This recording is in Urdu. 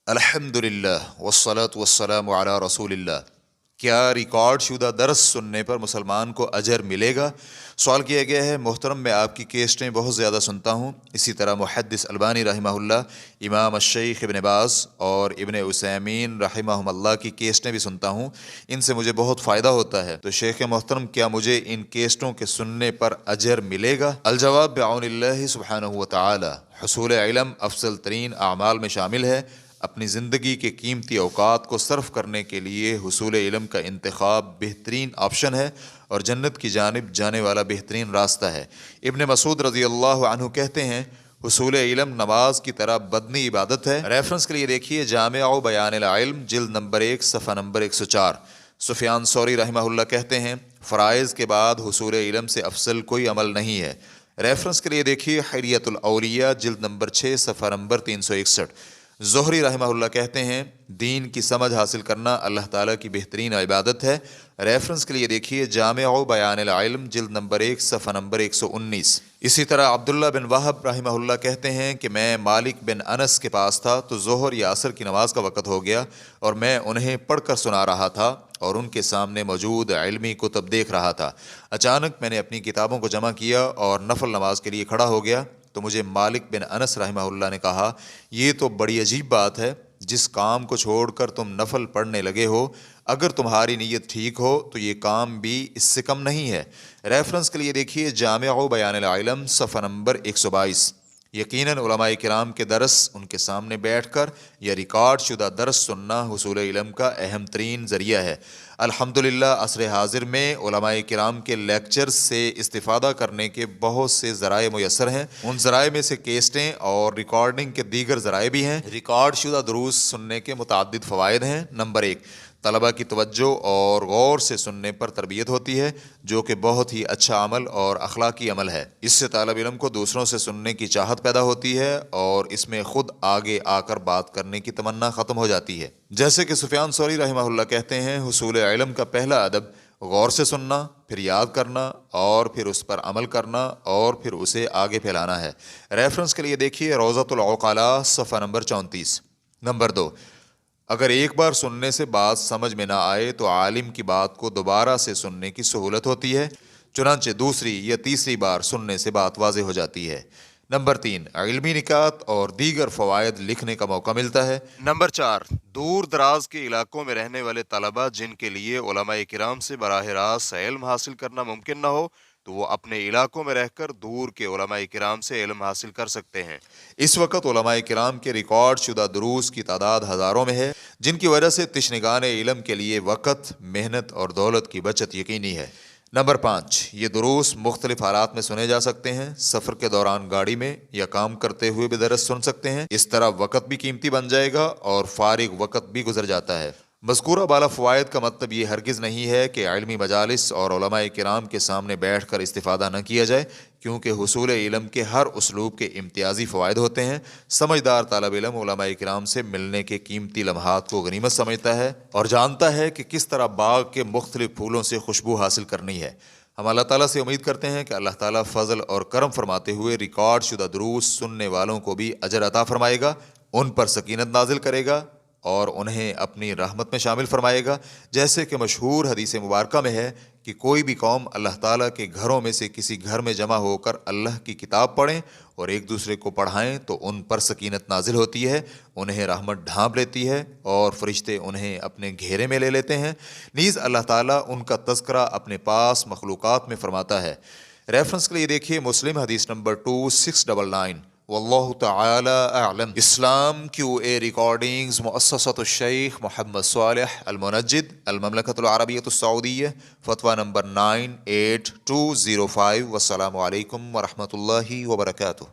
الحمدللہ والصلاة والسلام علی رسول اللہ۔ کیا ریکارڈ شدہ درس سننے پر مسلمان کو اجر ملے گا؟ سوال کیا گیا ہے۔ محترم، میں آپ کی کیسٹیں بہت زیادہ سنتا ہوں، اسی طرح محدث البانی رحمہ اللہ، امام الشیخ ابن باز اور ابن عثیمین رحمہم اللہ کی کیسٹیں بھی سنتا ہوں، ان سے مجھے بہت فائدہ ہوتا ہے۔ تو شیخ محترم، کیا مجھے ان کیسٹوں کے سننے پر اجر ملے گا؟ الجواب بعون اللہ سبحانہ وتعالی۔ حصول علم افضل ترین اعمال میں شامل ہے۔ اپنی زندگی کے قیمتی اوقات کو صرف کرنے کے لیے حصول علم کا انتخاب بہترین آپشن ہے اور جنت کی جانب جانے والا بہترین راستہ ہے۔ ابن مسعود رضی اللہ عنہ کہتے ہیں، حصول علم نماز کی طرح بدنی عبادت ہے۔ ریفرنس کے لیے دیکھیے جامع بیان العلم جلد نمبر 1 صفحہ نمبر 104۔ سفیان ثوری رحمہ اللہ کہتے ہیں، فرائض کے بعد حصول علم سے افضل کوئی عمل نہیں ہے۔ ریفرنس کے لیے دیکھیے حلیۃ الاولیاء جلد نمبر 6 صفحہ نمبر 361۔ زہری رحمہ اللہ کہتے ہیں، دین کی سمجھ حاصل کرنا اللہ تعالیٰ کی بہترین عبادت ہے۔ ریفرنس کے لیے دیکھیے جامع بیان العلم جلد نمبر 1 صفحہ نمبر 119۔ اسی طرح عبداللہ بن وہب رحمہ اللہ کہتے ہیں کہ میں مالک بن انس کے پاس تھا تو ظہر یا عصر کی نماز کا وقت ہو گیا اور میں انہیں پڑھ کر سنا رہا تھا اور ان کے سامنے موجود علمی کتب دیکھ رہا تھا۔ اچانک میں نے اپنی کتابوں کو جمع کیا اور نفل نماز کے لیے کھڑا ہو گیا تو مجھے مالک بن انس رحمہ اللہ نے کہا، یہ تو بڑی عجیب بات ہے، جس کام کو چھوڑ کر تم نفل پڑھنے لگے ہو، اگر تمہاری نیت ٹھیک ہو تو یہ کام بھی اس سے کم نہیں ہے۔ ریفرنس کے لیے دیکھیے جامع بیان العلم صفحہ نمبر 122۔ یقیناً علماء کرام کے درس، ان کے سامنے بیٹھ کر یا ریکارڈ شدہ درس سننا حصول علم کا اہم ترین ذریعہ ہے۔ الحمدللہ عصر حاضر میں علماء کرام کے لیکچر سے استفادہ کرنے کے بہت سے ذرائع میسر ہیں۔ ان ذرائع میں سے کیسٹیں اور ریکارڈنگ کے دیگر ذرائع بھی ہیں۔ ریکارڈ شدہ دروس سننے کے متعدد فوائد ہیں۔ نمبر 1، طلبہ کی توجہ اور غور سے سننے پر تربیت ہوتی ہے، جو کہ بہت ہی اچھا عمل اور اخلاقی عمل ہے۔ اس سے طالب علم کو دوسروں سے سننے کی چاہت پیدا ہوتی ہے اور اس میں خود آگے آ کر بات کرنے کی تمنا ختم ہو جاتی ہے۔ جیسے کہ سفیان ثوری رحمہ اللہ کہتے ہیں، حصول علم کا پہلا ادب غور سے سننا، پھر یاد کرنا اور پھر اس پر عمل کرنا اور پھر اسے آگے پھیلانا ہے۔ ریفرنس کے لیے دیکھیے روضۃ العقلاء صفحہ نمبر 34۔ نمبر 2، اگر ایک بار سننے سے بات سمجھ میں نہ آئے تو عالم کی بات کو دوبارہ سے سننے کی سہولت ہوتی ہے، چنانچہ دوسری یا تیسری بار سننے سے بات واضح ہو جاتی ہے۔ نمبر 3، علمی نکات اور دیگر فوائد لکھنے کا موقع ملتا ہے۔ نمبر 4، دور دراز کے علاقوں میں رہنے والے طلبہ جن کے لیے علماء کرام سے براہ راست علم حاصل کرنا ممکن نہ ہو تو وہ اپنے علاقوں میں رہ کر دور کے علماء کرام سے علم حاصل کر سکتے ہیں۔ اس وقت علماء کرام کے ریکارڈ شدہ دروس کی تعداد ہزاروں میں ہے، جن کی وجہ سے تشنگان علم کے لیے وقت، محنت اور دولت کی بچت یقینی ہے۔ نمبر 5، یہ دروس مختلف حالات میں سنے جا سکتے ہیں۔ سفر کے دوران گاڑی میں یا کام کرتے ہوئے بھی درس سن سکتے ہیں، اس طرح وقت بھی قیمتی بن جائے گا اور فارغ وقت بھی گزر جاتا ہے۔ مذکورہ بالا فوائد کا مطلب یہ ہرگز نہیں ہے کہ علمی مجالس اور علماء کرام کے سامنے بیٹھ کر استفادہ نہ کیا جائے، کیونکہ حصول علم کے ہر اسلوب کے امتیازی فوائد ہوتے ہیں۔ سمجھدار طالب علم علماء کرام سے ملنے کے قیمتی لمحات کو غنیمت سمجھتا ہے اور جانتا ہے کہ کس طرح باغ کے مختلف پھولوں سے خوشبو حاصل کرنی ہے۔ ہم اللہ تعالیٰ سے امید کرتے ہیں کہ اللہ تعالیٰ فضل اور کرم فرماتے ہوئے ریکارڈ شدہ دروس سننے والوں کو بھی اجر عطا فرمائے گا، ان پر سکینت نازل کرے گا اور انہیں اپنی رحمت میں شامل فرمائے گا۔ جیسے کہ مشہور حدیث مبارکہ میں ہے کہ کوئی بھی قوم اللہ تعالیٰ کے گھروں میں سے کسی گھر میں جمع ہو کر اللہ کی کتاب پڑھیں اور ایک دوسرے کو پڑھائیں تو ان پر سکینت نازل ہوتی ہے، انہیں رحمت ڈھانپ لیتی ہے اور فرشتے انہیں اپنے گھیرے میں لے لیتے ہیں۔ نیز اللہ تعالیٰ ان کا تذکرہ اپنے پاس مخلوقات میں فرماتا ہے۔ ریفرنس کے لیے دیکھیے مسلم حدیث نمبر 2699۔ واللہ تعالی اعلم۔ اسلام QA ریکارڈنگز مؤسسۃ الشیخ محمد صالح المنجد، المملکۃ العربیۃ السعودیہ، فتویٰ نمبر 98205۔ والسلام علیکم ورحمۃ اللہ وبرکاتہ۔